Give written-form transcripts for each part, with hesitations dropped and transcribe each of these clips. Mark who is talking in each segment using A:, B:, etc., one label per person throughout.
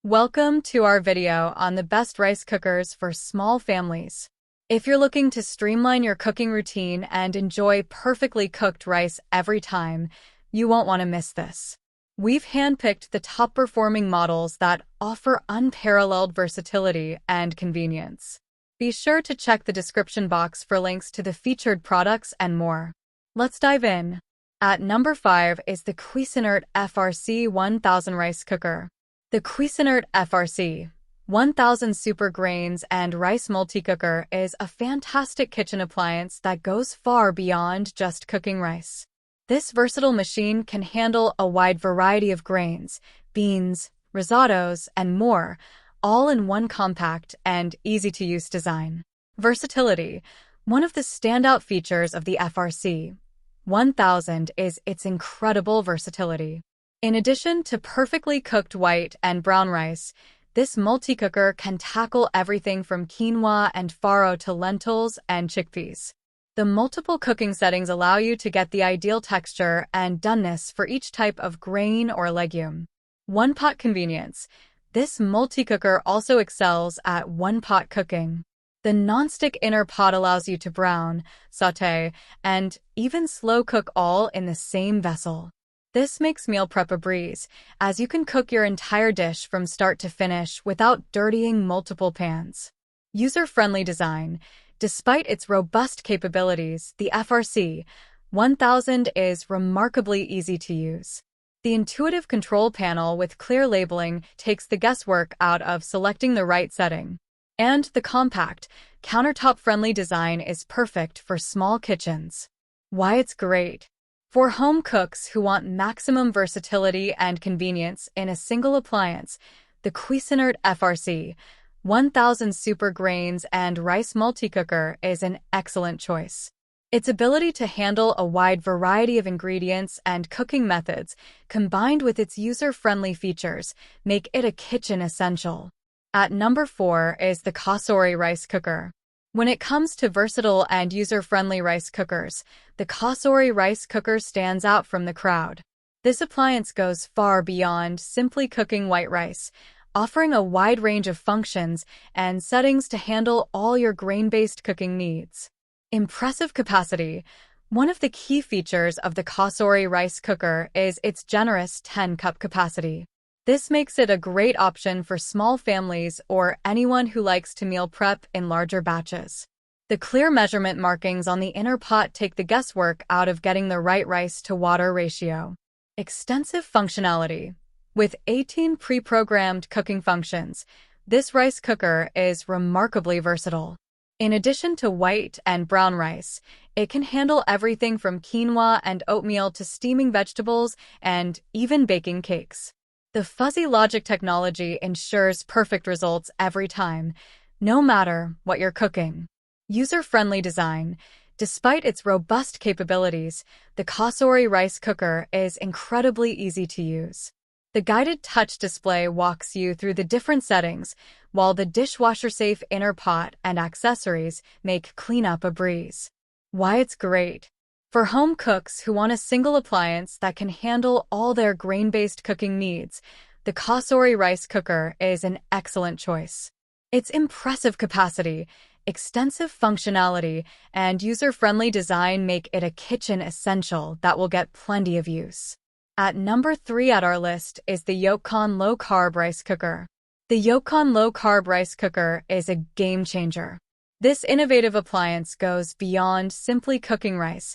A: Welcome to our video on the best rice cookers for small families. If you're looking to streamline your cooking routine and enjoy perfectly cooked rice every time, you won't want to miss this. We've handpicked the top-performing models that offer unparalleled versatility and convenience. Be sure to check the description box for links to the featured products and more. Let's dive in. At number 5 is the Cuisinart FRC 1000 Rice Cooker. The Cuisinart FRC 1000 Super Grains and Rice Multi-Cooker is a fantastic kitchen appliance that goes far beyond just cooking rice. This versatile machine can handle a wide variety of grains, beans, risottos, and more, all in one compact and easy-to-use design. Versatility. One of the standout features of the FRC 1000 is its incredible versatility. In addition to perfectly cooked white and brown rice, this multi-cooker can tackle everything from quinoa and farro to lentils and chickpeas. The multiple cooking settings allow you to get the ideal texture and doneness for each type of grain or legume. One-pot convenience. This multi-cooker also excels at one-pot cooking. The non-stick inner pot allows you to brown, sauté, and even slow cook all in the same vessel. This makes meal prep a breeze, as you can cook your entire dish from start to finish without dirtying multiple pans. User-friendly design. Despite its robust capabilities, the FRC 1000 is remarkably easy to use. The intuitive control panel with clear labeling takes the guesswork out of selecting the right setting. And the compact, countertop-friendly design is perfect for small kitchens. Why it's great. For home cooks who want maximum versatility and convenience in a single appliance, the Cuisinart FRC 1000 Super Grains and Rice Multi-Cooker is an excellent choice. Its ability to handle a wide variety of ingredients and cooking methods, combined with its user-friendly features, make it a kitchen essential. At number 4 is the Cosori Rice Cooker. When it comes to versatile and user-friendly rice cookers, the Cosori rice cooker stands out from the crowd. This appliance goes far beyond simply cooking white rice, offering a wide range of functions and settings to handle all your grain-based cooking needs. Impressive capacity. One of the key features of the Cosori rice cooker is its generous 10-cup capacity. This makes it a great option for small families or anyone who likes to meal prep in larger batches. The clear measurement markings on the inner pot take the guesswork out of getting the right rice-to-water ratio. Extensive functionality. With 18 pre-programmed cooking functions, this rice cooker is remarkably versatile. In addition to white and brown rice, it can handle everything from quinoa and oatmeal to steaming vegetables and even baking cakes. The fuzzy logic technology ensures perfect results every time, no matter what you're cooking. User-friendly design. Despite its robust capabilities, the Cosori rice cooker is incredibly easy to use. The guided touch display walks you through the different settings, while the dishwasher-safe inner pot and accessories make cleanup a breeze. Why it's great. For home cooks who want a single appliance that can handle all their grain-based cooking needs, the Cosori rice cooker is an excellent choice. Its impressive capacity, extensive functionality, and user-friendly design make it a kitchen essential that will get plenty of use. At number 3 at our list is the Yokekon low-carb rice cooker. The Yokekon low-carb rice cooker is a game-changer. This innovative appliance goes beyond simply cooking rice,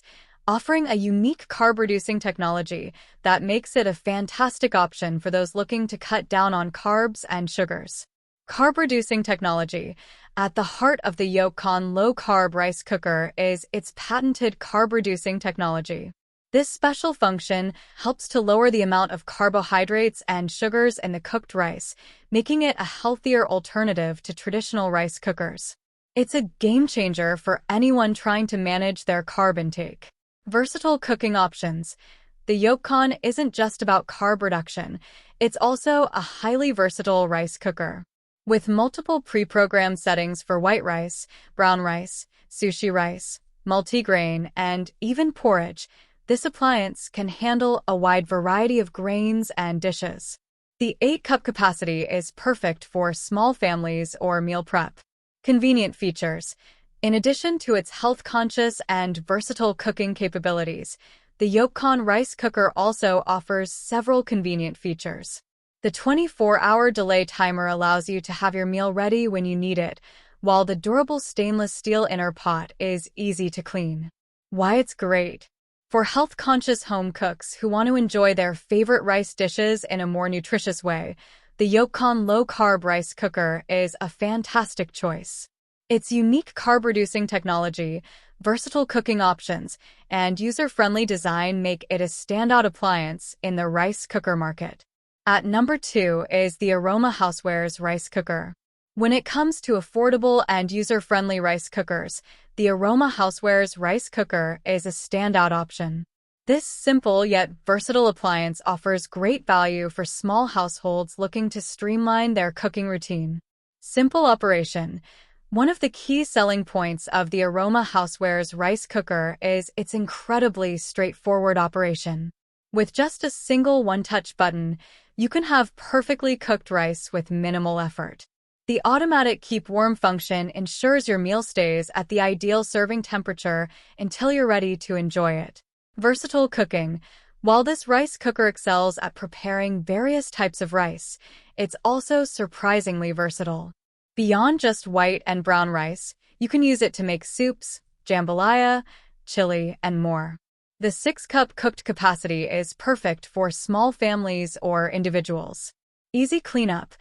A: offering a unique carb-reducing technology that makes it a fantastic option for those looking to cut down on carbs and sugars. Carb-reducing technology. At the heart of the Yokekon low-carb rice cooker is its patented carb-reducing technology. This special function helps to lower the amount of carbohydrates and sugars in the cooked rice, making it a healthier alternative to traditional rice cookers. It's a game-changer for anyone trying to manage their carb intake. Versatile cooking options. The Yokekon isn't just about carb reduction, it's also a highly versatile rice cooker. With multiple pre-programmed settings for white rice, brown rice, sushi rice, multigrain, and even porridge, this appliance can handle a wide variety of grains and dishes. The 8-cup capacity is perfect for small families or meal prep. Convenient features. In addition to its health-conscious and versatile cooking capabilities, the Yokekon rice cooker also offers several convenient features. The 24-hour delay timer allows you to have your meal ready when you need it, while the durable stainless steel inner pot is easy to clean. Why it's great. For health-conscious home cooks who want to enjoy their favorite rice dishes in a more nutritious way, the Yokekon low-carb rice cooker is a fantastic choice. Its unique carb-reducing technology, versatile cooking options, and user-friendly design make it a standout appliance in the rice cooker market. At number 2 is the Aroma Housewares rice cooker. When it comes to affordable and user-friendly rice cookers, the Aroma Housewares rice cooker is a standout option. This simple yet versatile appliance offers great value for small households looking to streamline their cooking routine. Simple operation. One of the key selling points of the Aroma Housewares rice cooker is its incredibly straightforward operation. With just a single one-touch button, you can have perfectly cooked rice with minimal effort. The automatic keep warm function ensures your meal stays at the ideal serving temperature until you're ready to enjoy it. Versatile cooking. While this rice cooker excels at preparing various types of rice, it's also surprisingly versatile. Beyond just white and brown rice, you can use it to make soups, jambalaya, chili, and more. The 6-cup cooked capacity is perfect for small families or individuals. Easy cleanup.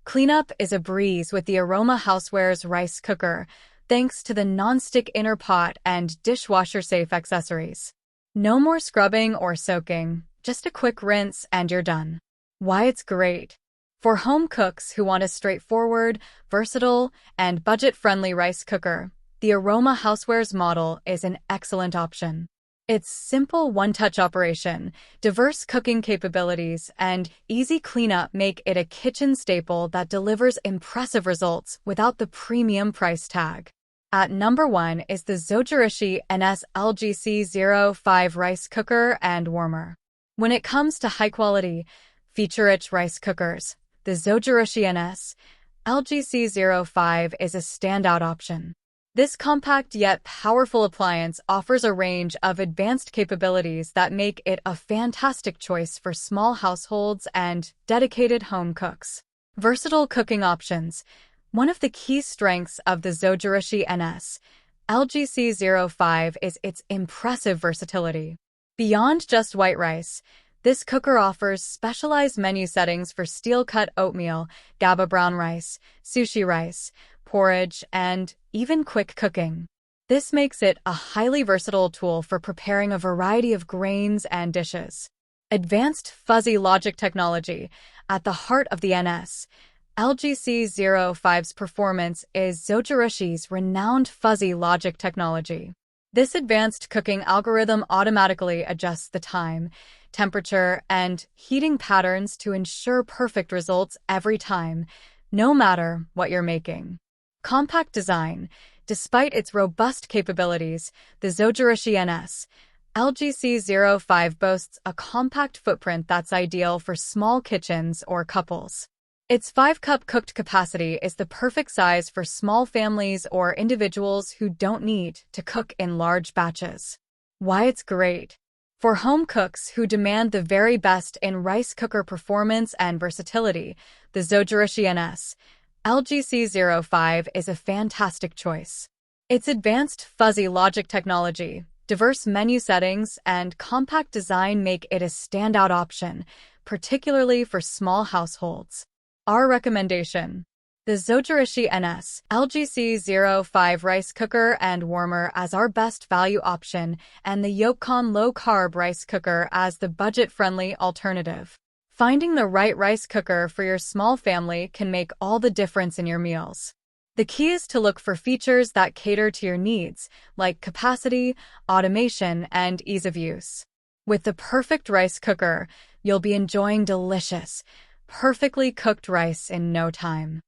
A: Cleanup is a breeze with the Aroma Housewares rice cooker, thanks to the non-stick inner pot and dishwasher-safe accessories. No more scrubbing or soaking, just a quick rinse and you're done. Why it's great. For home cooks who want a straightforward, versatile, and budget-friendly rice cooker, the Aroma Housewares model is an excellent option. Its simple one-touch operation, diverse cooking capabilities, and easy cleanup make it a kitchen staple that delivers impressive results without the premium price tag. At number 1 is the Zojirushi NS LGC05 rice cooker and warmer. When it comes to high-quality, feature-rich rice cookers, the Zojirushi NS LGC05 is a standout option. This compact yet powerful appliance offers a range of advanced capabilities that make it a fantastic choice for small households and dedicated home cooks. Versatile cooking options. One of the key strengths of the Zojirushi NS LGC05 is its impressive versatility. Beyond just white rice, this cooker offers specialized menu settings for steel-cut oatmeal, GABA brown rice, sushi rice, porridge, and even quick cooking. This makes it a highly versatile tool for preparing a variety of grains and dishes. Advanced fuzzy logic technology. At the heart of the NS LGC05's performance is Zojirushi's renowned fuzzy logic technology. This advanced cooking algorithm automatically adjusts the time, temperature, and heating patterns to ensure perfect results every time, no matter what you're making. Compact design. Despite its robust capabilities, the Zojirushi NS LGC05 boasts a compact footprint that's ideal for small kitchens or couples. Its 5-cup cooked capacity is the perfect size for small families or individuals who don't need to cook in large batches. Why it's great. For home cooks who demand the very best in rice cooker performance and versatility, the Zojirushi NS LGC05 is a fantastic choice. Its advanced fuzzy logic technology, diverse menu settings, and compact design make it a standout option, particularly for small households. Our recommendation. The Zojirushi NS LGC05 rice cooker and warmer as our best value option, and the Yokekon low-carb rice cooker as the budget-friendly alternative. Finding the right rice cooker for your small family can make all the difference in your meals. The key is to look for features that cater to your needs, like capacity, automation, and ease of use. With the perfect rice cooker, you'll be enjoying delicious, perfectly cooked rice in no time.